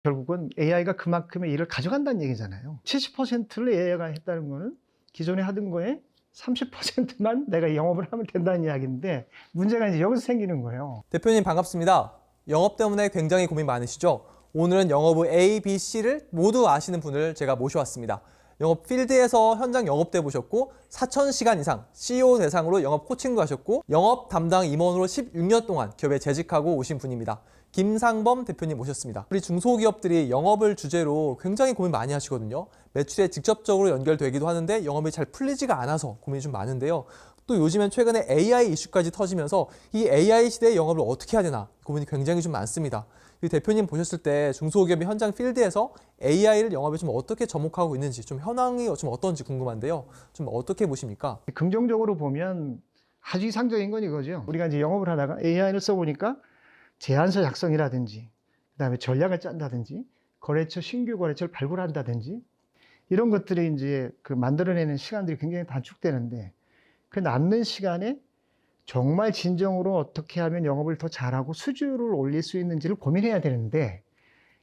결국은 AI가 그만큼의 일을 가져간다는 얘기잖아요. 70%를 AI가 했다는 거는 기존에 하던 거에 30%만 내가 영업을 하면 된다는 이야기인데, 문제가 이제 여기서 생기는 거예요. 대표님 반갑습니다. 영업 때문에 굉장히 고민 많으시죠? 오늘은 영업의 A, B, C를 모두 아시는 분을 제가 모셔왔습니다. 영업 필드에서 현장 영업대 보셨고 4,000시간 이상 CEO 대상으로 영업 코칭도 하셨고 영업 담당 임원으로 16년 동안 기업에 재직하고 오신 분입니다. 김상범 대표님 모셨습니다. 우리 중소기업들이 영업을 주제로 굉장히 고민 많이 하시거든요. 매출에 직접적으로 연결되기도 하는데 영업이 잘 풀리지가 않아서 고민이 좀 많은데요. 또 요즘엔 최근에 AI 이슈까지 터지면서 이 AI 시대의 영업을 어떻게 해야 되나 고민이 굉장히 좀 많습니다. 대표님 보셨을 때 중소기업의 현장 필드에서 AI를 영업에 좀 어떻게 접목하고 있는지, 좀 현황이 좀 어떤지 궁금한데요. 좀 어떻게 보십니까? 긍정적으로 보면 아주 이상적인 건 이거죠. 우리가 이제 영업을 하다가 AI를 써보니까 제안서 작성이라든지, 그다음에 전략을 짠다든지, 거래처 신규 거래처를 발굴한다든지, 이런 것들이 이제 그 만들어내는 시간들이 굉장히 단축되는데, 그 남는 시간에 정말 진정으로 어떻게 하면 영업을 더 잘하고 수주를 올릴 수 있는지를 고민해야 되는데,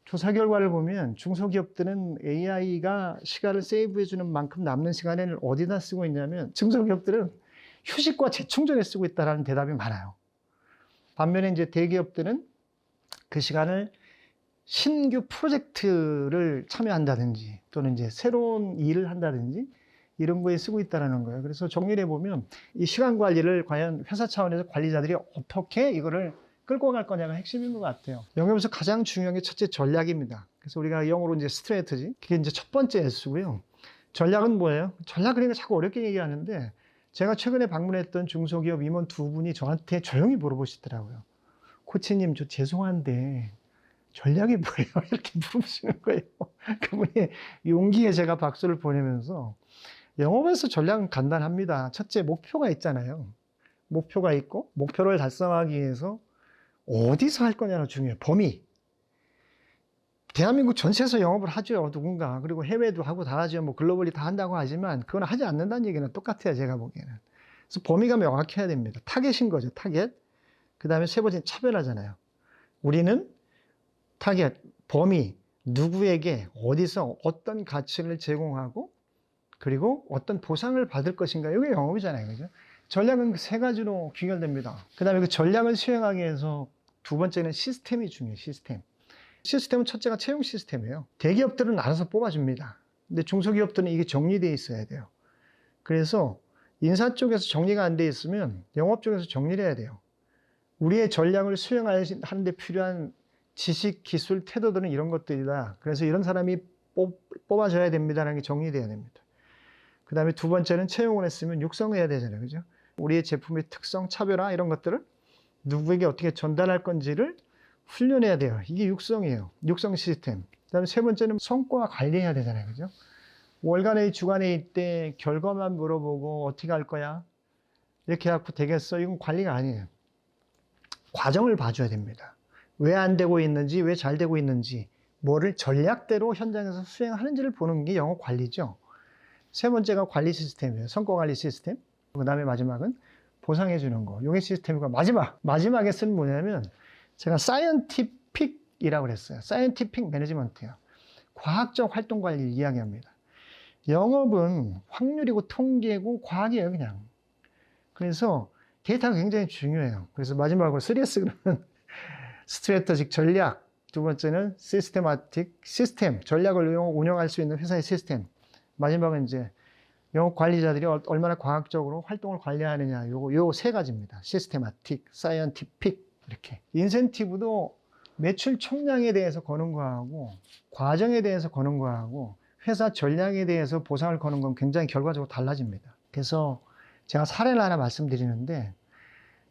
조사 결과를 보면 중소기업들은 AI가 시간을 세이브해주는 만큼 남는 시간에는 어디다 쓰고 있냐면, 중소기업들은 휴식과 재충전에 쓰고 있다는 대답이 많아요. 반면에 이제 대기업들은 그 시간을 신규 프로젝트를 참여한다든지, 또는 이제 새로운 일을 한다든지, 이런 거에 쓰고 있다는 거예요. 그래서 정리를 해보면 이 시간 관리를 과연 회사 차원에서 관리자들이 어떻게 이거를 끌고 갈 거냐가 핵심인 것 같아요. 영업에서 가장 중요한 게 첫째 전략입니다. 그래서 우리가 영어로 이제 스트래티지, 그게 이제 첫 번째 S고요. 전략은 뭐예요? 전략 그러니까 자꾸 어렵게 얘기하는데, 제가 최근에 방문했던 중소기업 임원 두 분이 저한테 조용히 물어보시더라고요. 코치님, 저 죄송한데 전략이 뭐예요? 이렇게 물어보시는 거예요. 그분이 용기에 제가 박수를 보내면서, 영업에서 전략은 간단합니다. 첫째, 목표가 있잖아요. 목표가 있고, 목표를 달성하기 위해서 어디서 할 거냐가 중요해요. 범위. 대한민국 전체에서 영업을 하죠, 누군가. 그리고 해외도 하고 다 하죠. 뭐 글로벌리 다 한다고 하지만 그건 하지 않는다는 얘기는 똑같아요, 제가 보기에는. 그래서 범위가 명확해야 됩니다. 타겟인 거죠, 타겟. 그 다음에 세 번째는 차별하잖아요. 우리는 타겟, 범위, 누구에게 어디서 어떤 가치를 제공하고, 그리고 어떤 보상을 받을 것인가. 이게 영업이잖아요, 그죠? 전략은 세 가지로 귀결됩니다. 그 다음에 그 전략을 수행하기 위해서 두 번째는 시스템이 중요해요, 시스템. 시스템은 첫째가 채용 시스템이에요. 대기업들은 알아서 뽑아줍니다. 근데 중소기업들은 이게 정리되어 있어야 돼요. 그래서 인사 쪽에서 정리가 안 돼 있으면 영업 쪽에서 정리를 해야 돼요. 우리의 전략을 수행하는 데 필요한 지식, 기술, 태도들은 이런 것들이다. 그래서 이런 사람이 뽑아줘야 됩니다라는 게 정리돼야 됩니다. 그 다음에 두 번째는 채용을 했으면 육성해야 되잖아요, 그죠? 우리의 제품의 특성, 차별화 이런 것들을 누구에게 어떻게 전달할 건지를 훈련해야 돼요. 이게 육성이에요. 육성 시스템. 그 다음에 세 번째는 성과 관리해야 되잖아요, 그죠? 월간회의, 주간회의 때 결과만 물어보고 어떻게 할 거야? 이렇게 해갖고 되겠어? 이건 관리가 아니에요. 과정을 봐줘야 됩니다. 왜 안 되고 있는지, 왜 잘 되고 있는지, 뭐를 전략대로 현장에서 수행하는지를 보는 게 영업 관리죠. 세 번째가 관리 시스템이에요. 성과 관리 시스템. 그 다음에 마지막은 보상해 주는 거. 요게 시스템이고, 마지막에 쓴 뭐냐면, 제가 사이언티픽이라고 그랬어요. 사이언티픽 매니지먼트예요. 과학적 활동 관리를 이야기합니다. 영업은 확률이고 통계고 과학이에요, 그냥. 그래서 데이터가 굉장히 중요해요. 그래서 마지막으로 3S 그러면 스트래터직 전략, 두 번째는 시스테마틱 시스템, 전략을 운영할 수 있는 회사의 시스템. 마지막은 이제 영업 관리자들이 얼마나 과학적으로 활동을 관리하느냐, 요 세 가지입니다. 시스테마틱, 사이언티픽, 이렇게. 인센티브도 매출 총량에 대해서 거는 거하고, 과정에 대해서 거는 거하고, 회사 전략에 대해서 보상을 거는 건 굉장히 결과적으로 달라집니다. 그래서 제가 사례를 하나 말씀드리는데,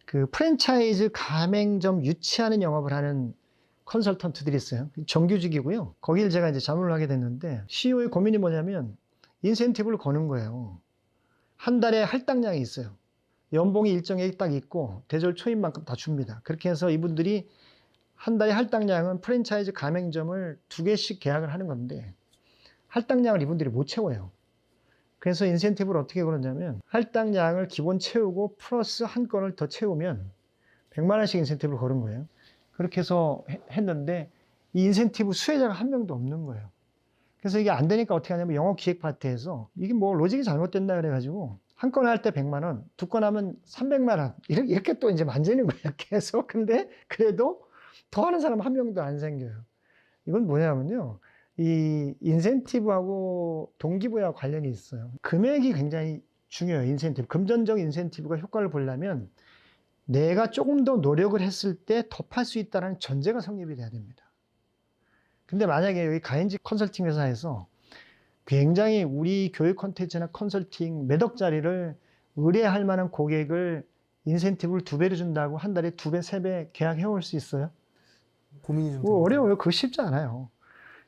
그 프랜차이즈 가맹점 유치하는 영업을 하는 컨설턴트들이 있어요. 정규직이고요. 거기를 제가 이제 자문을 하게 됐는데, CEO의 고민이 뭐냐면, 인센티브를 거는 거예요. 한 달에 할당량이 있어요. 연봉이 일정액이 딱 있고 대절 초임만큼 다 줍니다. 그렇게 해서 이분들이 한 달에 할당량은 프랜차이즈 가맹점을 2개씩 계약을 하는 건데, 할당량을 이분들이 못 채워요. 그래서 인센티브를 어떻게 그러냐면, 할당량을 기본 채우고 플러스 한 건을 더 채우면 100만 원씩 인센티브를 거는 거예요. 그렇게 해서 했는데 이 인센티브 수혜자가 한 명도 없는 거예요. 그래서 이게 안 되니까 어떻게 하냐면 영업기획파트에서 이게 뭐 로직이 잘못됐나 그래가지고 한 건 할 때 100만 원, 두 건 하면 300만 원 이렇게 또 이제 만지는 거예요. 계속. 근데 그래도 더 하는 사람 한 명도 안 생겨요. 이건 뭐냐면요. 이 인센티브하고 동기부여와 관련이 있어요. 금액이 굉장히 중요해요. 인센티브. 금전적 인센티브가 효과를 보려면 내가 조금 더 노력을 했을 때 더 팔 수 있다는 전제가 성립이 돼야 됩니다. 근데 만약에 여기 가인지 컨설팅 회사에서 굉장히 우리 교육 콘텐츠나 컨설팅 몇 억짜리를 의뢰할 만한 고객을 인센티브를 2배로 준다고 한 달에 2배, 3배 계약해 올 수 있어요? 고민이 좀 뭐 어려워요. 그거 쉽지 않아요.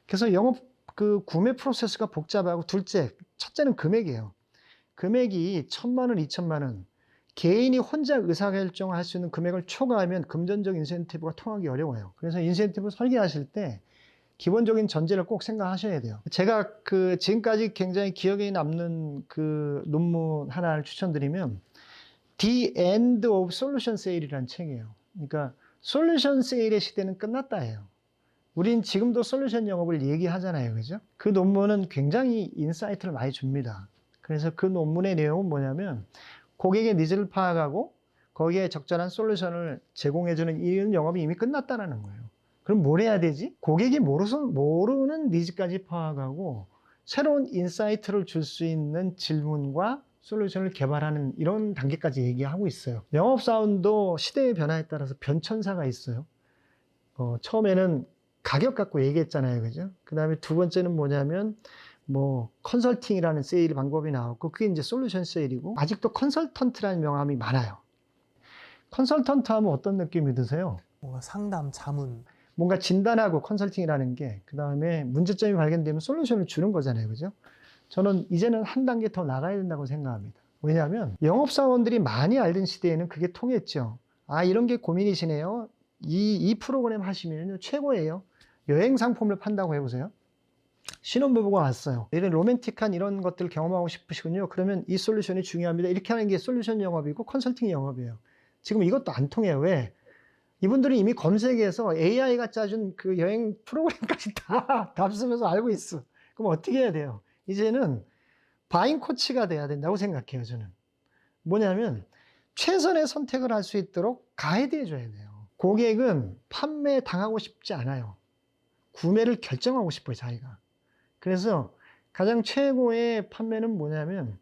그래서 영업 그 구매 프로세스가 복잡하고 첫째는 금액이에요. 금액이 1,000만 원, 2,000만 원. 개인이 혼자 의사결정을 할 수 있는 금액을 초과하면 금전적 인센티브가 통하기 어려워요. 그래서 인센티브 설계하실 때 기본적인 전제를 꼭 생각하셔야 돼요. 제가 그 지금까지 굉장히 기억에 남는 그 논문 하나를 추천드리면 The End of Solution Sale이라는 책이에요. 그러니까 솔루션 세일의 시대는 끝났다예요. 우린 지금도 솔루션 영업을 얘기하잖아요. 그죠? 그 논문은 굉장히 인사이트를 많이 줍니다. 그래서 그 논문의 내용은 뭐냐면 고객의 니즈를 파악하고 거기에 적절한 솔루션을 제공해주는 이런 영업이 이미 끝났다는 거예요. 그럼 뭘 해야 되지? 고객이 모르는 니즈까지 파악하고 새로운 인사이트를 줄 수 있는 질문과 솔루션을 개발하는 이런 단계까지 얘기하고 있어요. 영업사원도 시대의 변화에 따라서 변천사가 있어요. 처음에는 가격 갖고 얘기했잖아요. 그죠? 그 다음에 두 번째는 뭐냐면 뭐 컨설팅이라는 세일 방법이 나왔고 그게 이제 솔루션 세일이고 아직도 컨설턴트라는 명함이 많아요. 컨설턴트 하면 어떤 느낌이 드세요? 뭔가 상담, 자문. 뭔가 진단하고 컨설팅이라는 게 그 다음에 문제점이 발견되면 솔루션을 주는 거잖아요. 그죠? 저는 이제는 한 단계 더 나가야 된다고 생각합니다. 왜냐하면 영업사원들이 많이 알던 시대에는 그게 통했죠. 아, 이런 게 고민이시네요. 이 프로그램 하시면 최고예요. 여행 상품을 판다고 해보세요. 신혼부부가 왔어요. 이런 로맨틱한 이런 것들을 경험하고 싶으시군요. 그러면 이 솔루션이 중요합니다. 이렇게 하는 게 솔루션 영업이고 컨설팅 영업이에요. 지금 이것도 안 통해요. 왜? 이분들이 이미 검색해서 AI가 짜준 그 여행 프로그램까지 다 답쓰면서 알고 있어. 그럼 어떻게 해야 돼요? 이제는 바잉 코치가 돼야 된다고 생각해요. 저는. 뭐냐면 최선의 선택을 할 수 있도록 가이드해 줘야 돼요. 고객은 판매 당하고 싶지 않아요. 구매를 결정하고 싶어요. 자기가. 그래서 가장 최고의 판매는 뭐냐면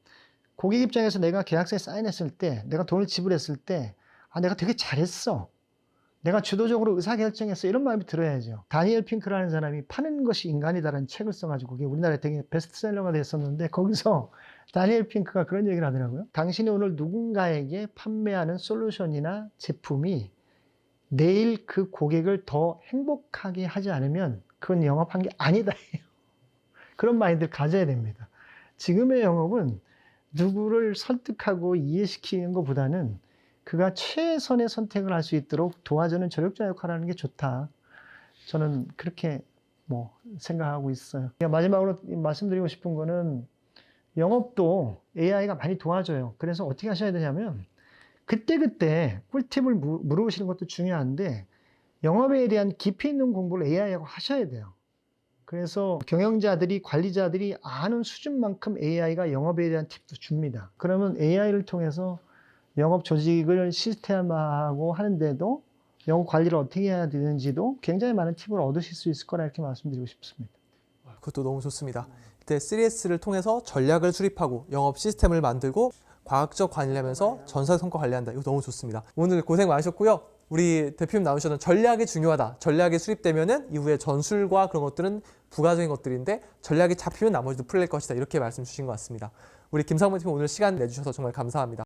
고객 입장에서 내가 계약서에 사인했을 때 내가 돈을 지불했을 때 아, 내가 되게 잘했어. 내가 주도적으로 의사결정했어. 이런 마음이 들어야죠. 다니엘 핑크라는 사람이 파는 것이 인간이다라는 책을 써가지고 그게 우리나라에 되게 베스트셀러가 됐었는데 거기서 다니엘 핑크가 그런 얘기를 하더라고요. 당신이 오늘 누군가에게 판매하는 솔루션이나 제품이 내일 그 고객을 더 행복하게 하지 않으면 그건 영업한 게 아니다. 그런 마인드를 가져야 됩니다. 지금의 영업은 누구를 설득하고 이해시키는 것보다는 그가 최선의 선택을 할 수 있도록 도와주는 조력자 역할을 하는 게 좋다. 저는 그렇게 뭐 생각하고 있어요. 마지막으로 말씀드리고 싶은 거는 영업도 AI가 많이 도와줘요. 그래서 어떻게 하셔야 되냐면 그때그때 꿀팁을 물어보시는 것도 중요한데 영업에 대한 깊이 있는 공부를 AI하고 하셔야 돼요. 그래서 경영자들이, 관리자들이 아는 수준만큼 AI가 영업에 대한 팁도 줍니다. 그러면 AI를 통해서 영업 조직을 시스템화하고 하는데도 영업 관리를 어떻게 해야 되는지도 굉장히 많은 팁을 얻으실 수 있을 거라 이렇게 말씀드리고 싶습니다. 그것도 너무 좋습니다. 이때 3S를 통해서 전략을 수립하고 영업 시스템을 만들고 과학적 관리를 하면서 전사 성과 관리한다. 이거 너무 좋습니다. 오늘 고생 많으셨고요. 우리 대표님 나오셨던 전략이 중요하다. 전략이 수립되면은 이후에 전술과 그런 것들은 부가적인 것들인데 전략이 잡히면 나머지도 풀릴 것이다. 이렇게 말씀 주신 것 같습니다. 우리 김상무 대표님 오늘 시간 내주셔서 정말 감사합니다.